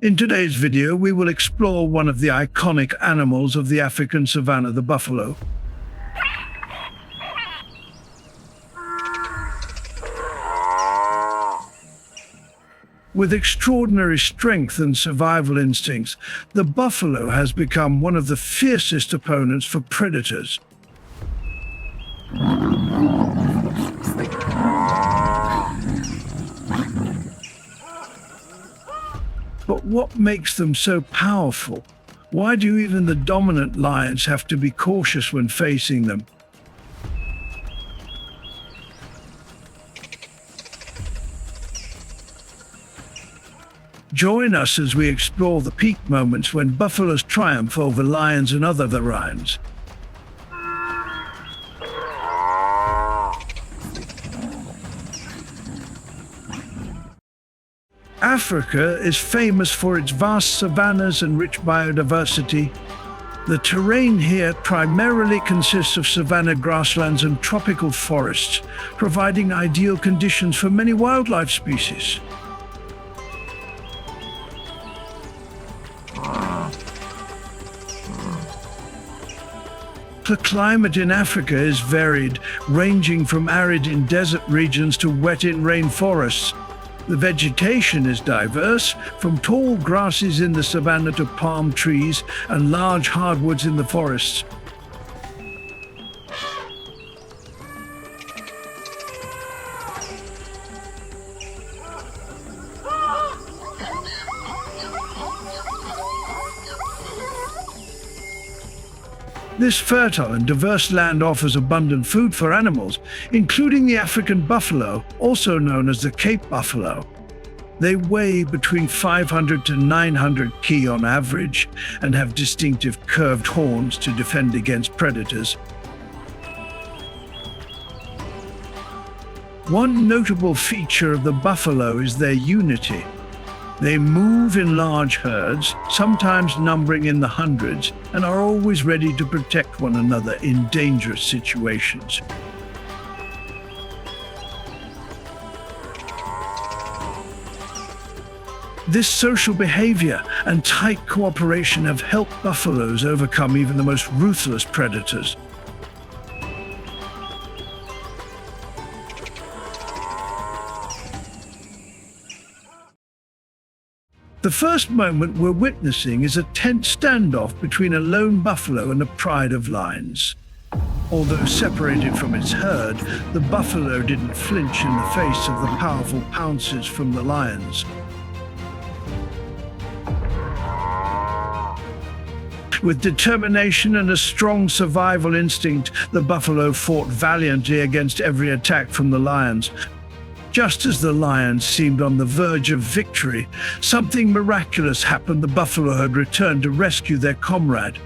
In today's video, we will explore one of the iconic animals of the African savanna, the buffalo. With extraordinary strength and survival instincts, the buffalo has become one of the fiercest opponents for predators. But what makes them so powerful? Why do even the dominant lions have to be cautious when facing them? Join us as we explore the peak moments when buffaloes triumph over lions and other varieties. Africa is famous for its vast savannas and rich biodiversity. The terrain here primarily consists of savanna grasslands and tropical forests, providing ideal conditions for many wildlife species. The climate in Africa is varied, ranging from arid in desert regions to wet in rainforests. The vegetation is diverse, from tall grasses in the savanna to palm trees and large hardwoods in the forests. This fertile and diverse land offers abundant food for animals, including the African buffalo, also known as the Cape buffalo. They weigh between 500 to 900 kg on average and have distinctive curved horns to defend against predators. One notable feature of the buffalo is their unity. They move in large herds, sometimes numbering in the hundreds, and are always ready to protect one another in dangerous situations. This social behavior and tight cooperation have helped buffaloes overcome even the most ruthless predators. The first moment we're witnessing is a tense standoff between a lone buffalo and a pride of lions. Although separated from its herd, the buffalo didn't flinch in the face of the powerful pounces from the lions. With determination and a strong survival instinct, the buffalo fought valiantly against every attack from the lions. Just as the lions seemed on the verge of victory, something miraculous happened. The buffalo had returned to rescue their comrade.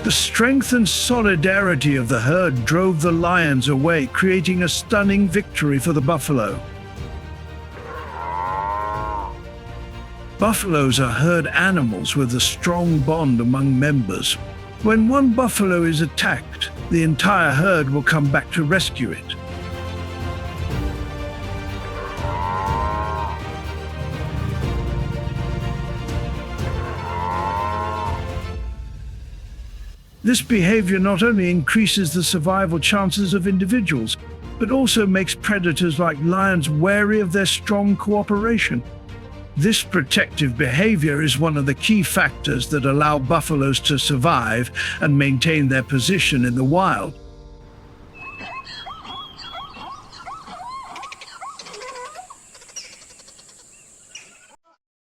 The strength and solidarity of the herd drove the lions away, creating a stunning victory for the buffalo. Buffaloes are herd animals with a strong bond among members. When one buffalo is attacked, the entire herd will come back to rescue it. This behavior not only increases the survival chances of individuals, but also makes predators like lions wary of their strong cooperation. This protective behavior is one of the key factors that allow buffaloes to survive and maintain their position in the wild.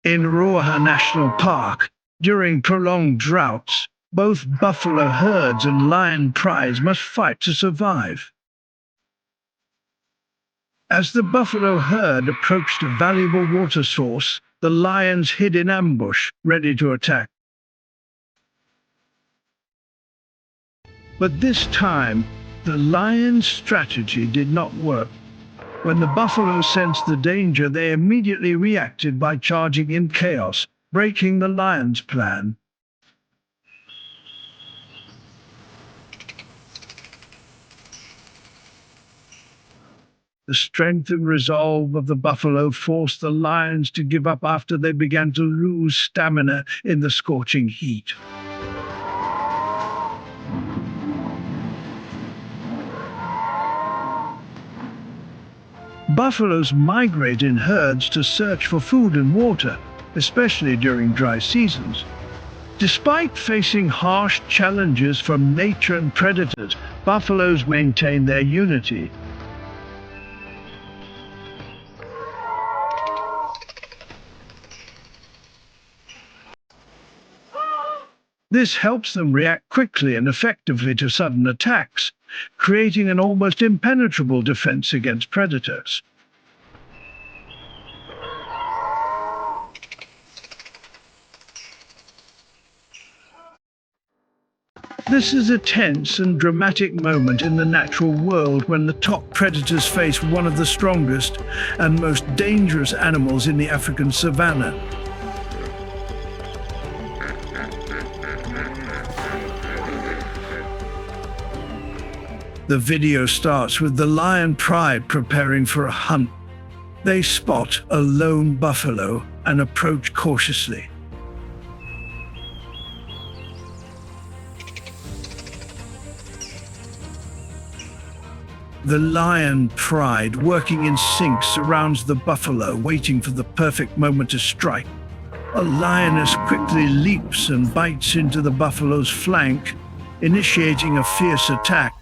In Ruaha National Park, during prolonged droughts, both buffalo herds and lion prides must fight to survive. As the buffalo herd approached a valuable water source, the lions hid in ambush, ready to attack. But this time, the lion's strategy did not work. When the buffalo sensed the danger, they immediately reacted by charging in chaos, breaking the lion's plan. The strength and resolve of the buffalo forced the lions to give up after they began to lose stamina in the scorching heat. Buffaloes migrate in herds to search for food and water, especially during dry seasons. Despite facing harsh challenges from nature and predators, buffaloes maintain their unity. This helps them react quickly and effectively to sudden attacks, creating an almost impenetrable defense against predators. This is a tense and dramatic moment in the natural world when the top predators face one of the strongest and most dangerous animals in the African savanna. The video starts with the lion pride preparing for a hunt. They spot a lone buffalo and approach cautiously. The lion pride, working in sync, surrounds the buffalo, waiting for the perfect moment to strike. A lioness quickly leaps and bites into the buffalo's flank, initiating a fierce attack.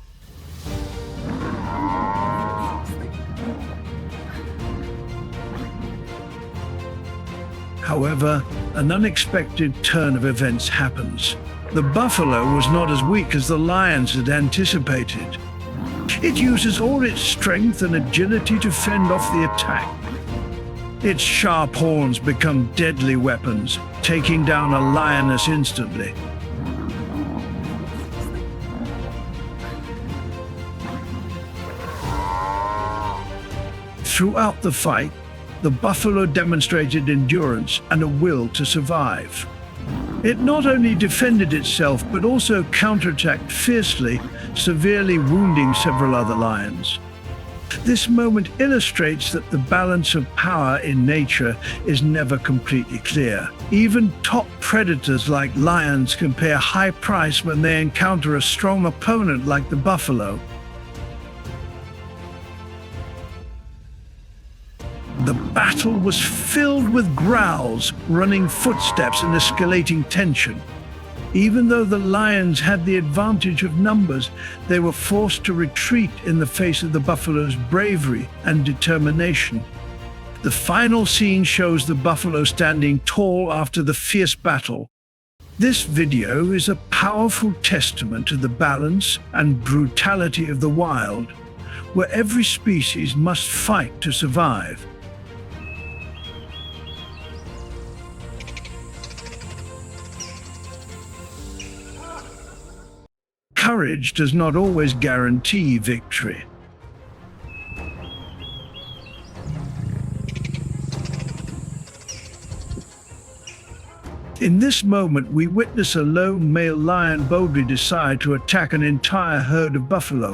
However, an unexpected turn of events happens. The buffalo was not as weak as the lions had anticipated. It uses all its strength and agility to fend off the attack. Its sharp horns become deadly weapons, taking down a lioness instantly. Throughout the fight, the buffalo demonstrated endurance and a will to survive. It not only defended itself, but also counterattacked fiercely, severely wounding several other lions. This moment illustrates that the balance of power in nature is never completely clear. Even top predators like lions can pay a high price when they encounter a strong opponent like the buffalo. The battle was filled with growls, running footsteps, and escalating tension. Even though the lions had the advantage of numbers, they were forced to retreat in the face of the buffalo's bravery and determination. The final scene shows the buffalo standing tall after the fierce battle. This video is a powerful testament to the balance and brutality of the wild, where every species must fight to survive. Courage does not always guarantee victory. In this moment, we witness a lone male lion boldly decide to attack an entire herd of buffalo.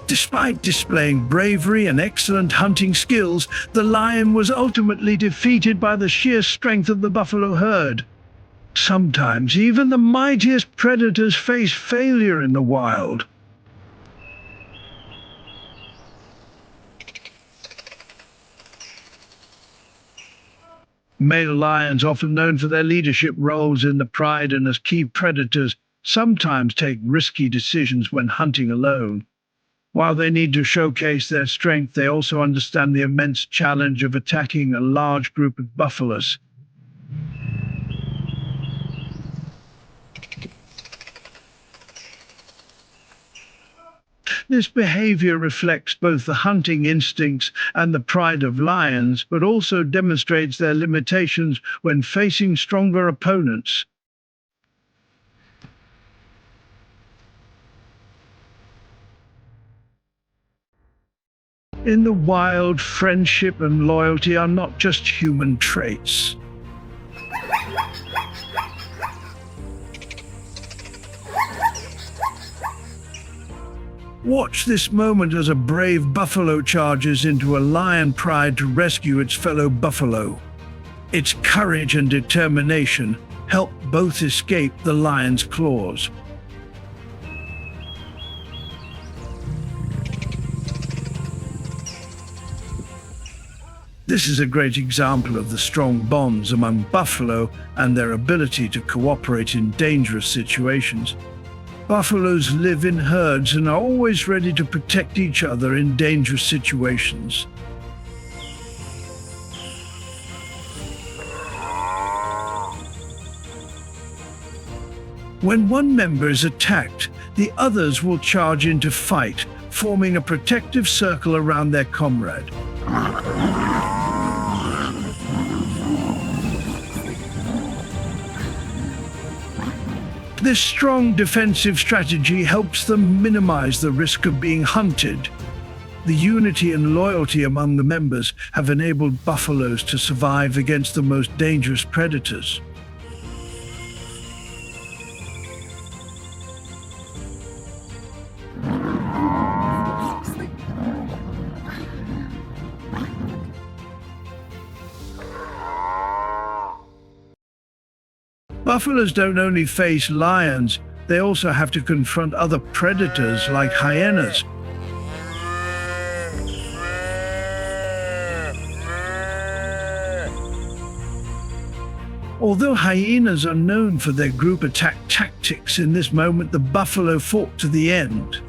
Despite displaying bravery and excellent hunting skills, the lion was ultimately defeated by the sheer strength of the buffalo herd. Sometimes even the mightiest predators face failure in the wild. Male lions, often known for their leadership roles in the pride and as key predators, sometimes take risky decisions when hunting alone. While they need to showcase their strength, they also understand the immense challenge of attacking a large group of buffaloes. This behavior reflects both the hunting instincts and the pride of lions, but also demonstrates their limitations when facing stronger opponents. In the wild, friendship and loyalty are not just human traits. Watch this moment as a brave buffalo charges into a lion pride to rescue its fellow buffalo. Its courage and determination help both escape the lion's claws. This is a great example of the strong bonds among buffalo and their ability to cooperate in dangerous situations. Buffaloes live in herds and are always ready to protect each other in dangerous situations. When one member is attacked, the others will charge in to fight, forming a protective circle around their comrade. This strong defensive strategy helps them minimize the risk of being hunted. The unity and loyalty among the members have enabled buffaloes to survive against the most dangerous predators. Buffaloes don't only face lions, they also have to confront other predators like hyenas. Although hyenas are known for their group attack tactics, in this moment the buffalo fought to the end.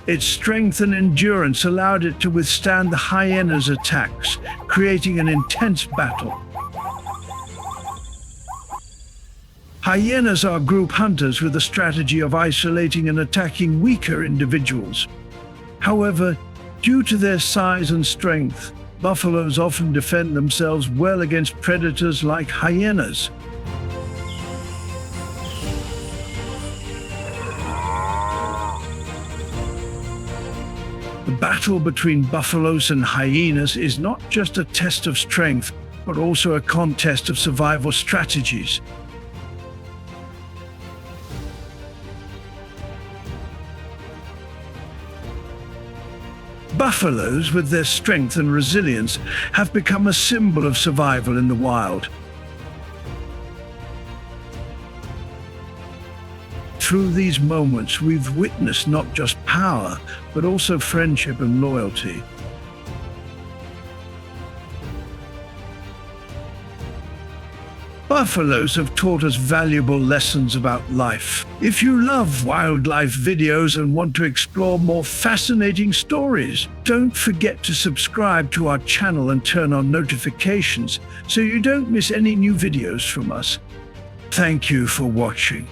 Its strength and endurance allowed it to withstand the hyena's attacks, creating an intense battle. Hyenas are group hunters with a strategy of isolating and attacking weaker individuals. However, due to their size and strength, buffaloes often defend themselves well against predators like hyenas. The battle between buffaloes and hyenas is not just a test of strength, but also a contest of survival strategies. Buffaloes, with their strength and resilience, have become a symbol of survival in the wild. Through these moments, we've witnessed not just power, but also friendship and loyalty. Buffaloes have taught us valuable lessons about life. If you love wildlife videos and want to explore more fascinating stories, don't forget to subscribe to our channel and turn on notifications so you don't miss any new videos from us. Thank you for watching.